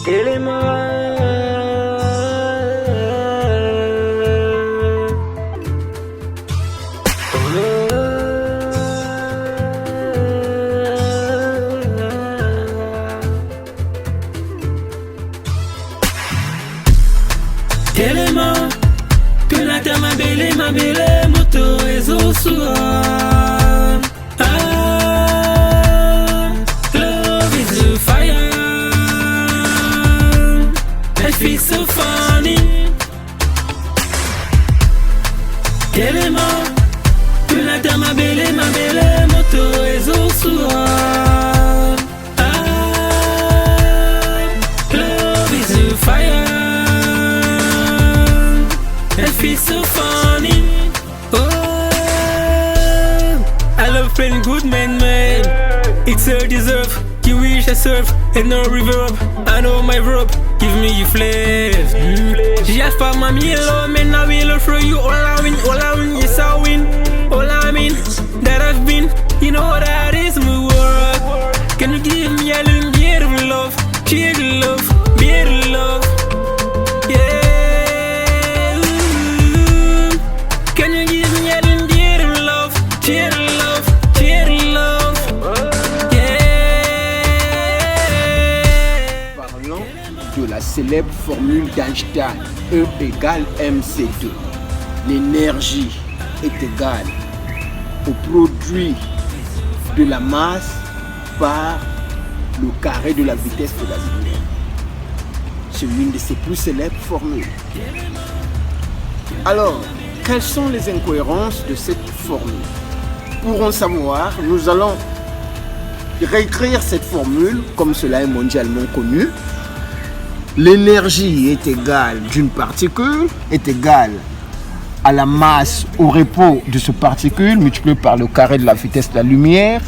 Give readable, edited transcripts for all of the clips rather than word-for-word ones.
Élément, que la terre m'a bélé, moto et Zosua. Love is a fire, it feels so funny. Élément, que la terre m'a bélé, moto et Zosua. Love is a fire. It feels so funny. Oh, I love playing good man. It's a deserve. You wish I serve and no reverb. I know my rope. Give me your flavor. Just for my meal, man. I will show you all I win. Yes I win. All I mean that I've been. You know that is my work. Can you give me a little bit of love? Cheer love, beer love. De la célèbre formule d'Einstein, E égale mc2. L'énergie est égale au produit de la masse par le carré de la vitesse de la lumière. C'est l'une de ses plus célèbres formules. Alors, quelles sont les incohérences de cette formule? Pour en savoir, nous allons réécrire cette formule comme cela est mondialement connu. L'énergie est égale d'une particule, est égale à la masse au repos de ce particule multiplié par le carré de la vitesse de la lumière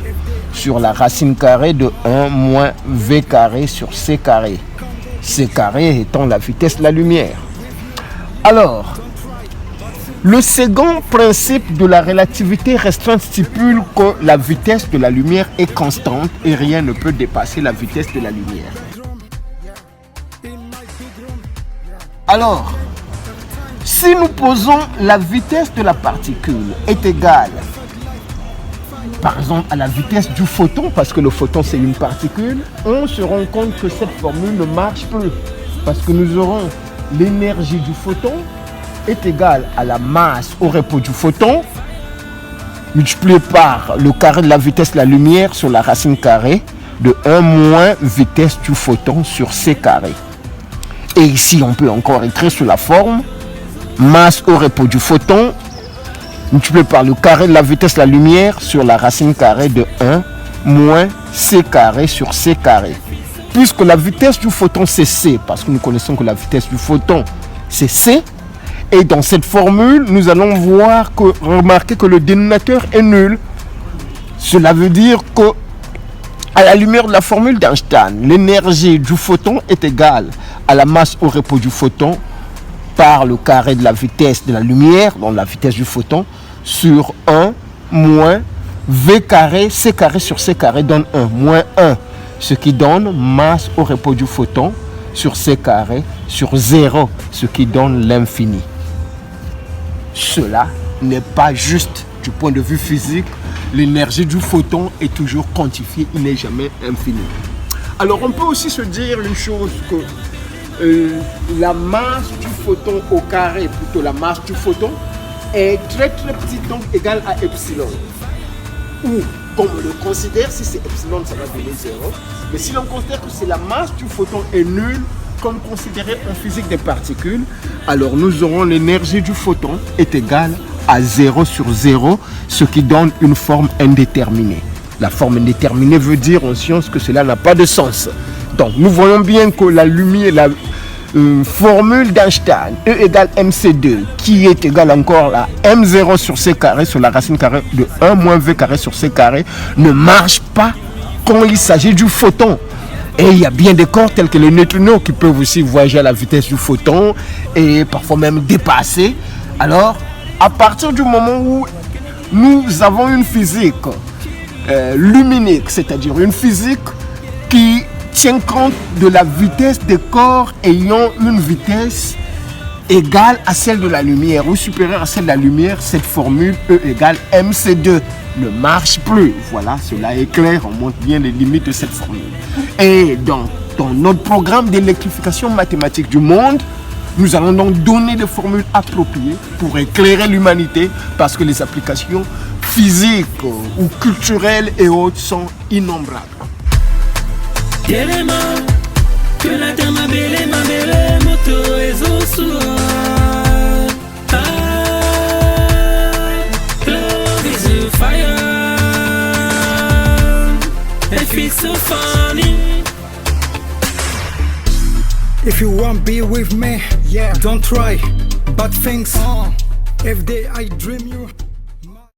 sur la racine carrée de 1 moins v carré sur c carré. C carré étant la vitesse de la lumière. Alors, le second principe de la relativité restreinte stipule que la vitesse de la lumière est constante et rien ne peut dépasser la vitesse de la lumière. Alors, si nous posons la vitesse de la particule est égale, par exemple, à la vitesse du photon, parce que le photon c'est une particule, on se rend compte que cette formule ne marche plus. Parce que nous aurons l'énergie du photon est égale à la masse au repos du photon, multiplié par le carré de la vitesse de la lumière sur la racine carrée de 1 moins vitesse du photon sur c carré. Et ici, on peut encore écrire sous la forme masse au repos du photon multiplié par le carré de la vitesse de la lumière sur la racine carrée de 1 moins c carré sur c carré. Puisque la vitesse du photon c'est c, parce que nous connaissons que la vitesse du photon c'est c, et dans cette formule, nous allons remarquer que le dénominateur est nul. Cela veut dire que, à la lumière de la formule d'Einstein, l'énergie du photon est égale à la masse au repos du photon par le carré de la vitesse de la lumière, donc la vitesse du photon, sur 1 moins v carré, c carré sur c carré donne 1, moins 1, ce qui donne masse au repos du photon sur c carré sur 0, ce qui donne l'infini. Cela n'est pas juste du point de vue physique. L'énergie du photon est toujours quantifiée, il n'est jamais infini. Alors on peut aussi se dire une chose, que la masse du photon au carré, plutôt la masse du photon, est très petite, donc égale à epsilon. Ou, comme on le considère, si c'est epsilon, ça va donner 0. Mais si l'on considère que c'est la masse du photon est nulle, comme considéré en physique des particules, alors nous aurons l'énergie du photon est égale à 0 sur 0, ce qui donne une forme indéterminée. La forme indéterminée veut dire en science que cela n'a pas de sens. Donc nous voyons bien que la lumière, la formule d'Einstein, E égale mc2, qui est égale encore à m0 sur c carré sur la racine carrée de 1 moins v carré sur c carré, ne marche pas quand il s'agit du photon. Et il y a bien des corps tels que les neutrinos qui peuvent aussi voyager à la vitesse du photon et parfois même dépasser. Alors, à partir du moment où nous avons une physique luminique, c'est-à-dire une physique qui tient compte de la vitesse des corps ayant une vitesse égale à celle de la lumière ou supérieure à celle de la lumière. Cette formule E égale mc2 ne marche plus. Voilà, cela est clair, on montre bien les limites de cette formule. Et dans notre programme d'électrification mathématique du monde, nous allons donc donner des formules appropriées pour éclairer l'humanité parce que les applications physiques ou culturelles et autres sont innombrables. Que la terre ma belle moto est love is a fire, it feels so funny. If you won't be with me, yeah, don't try bad things. If I dream you.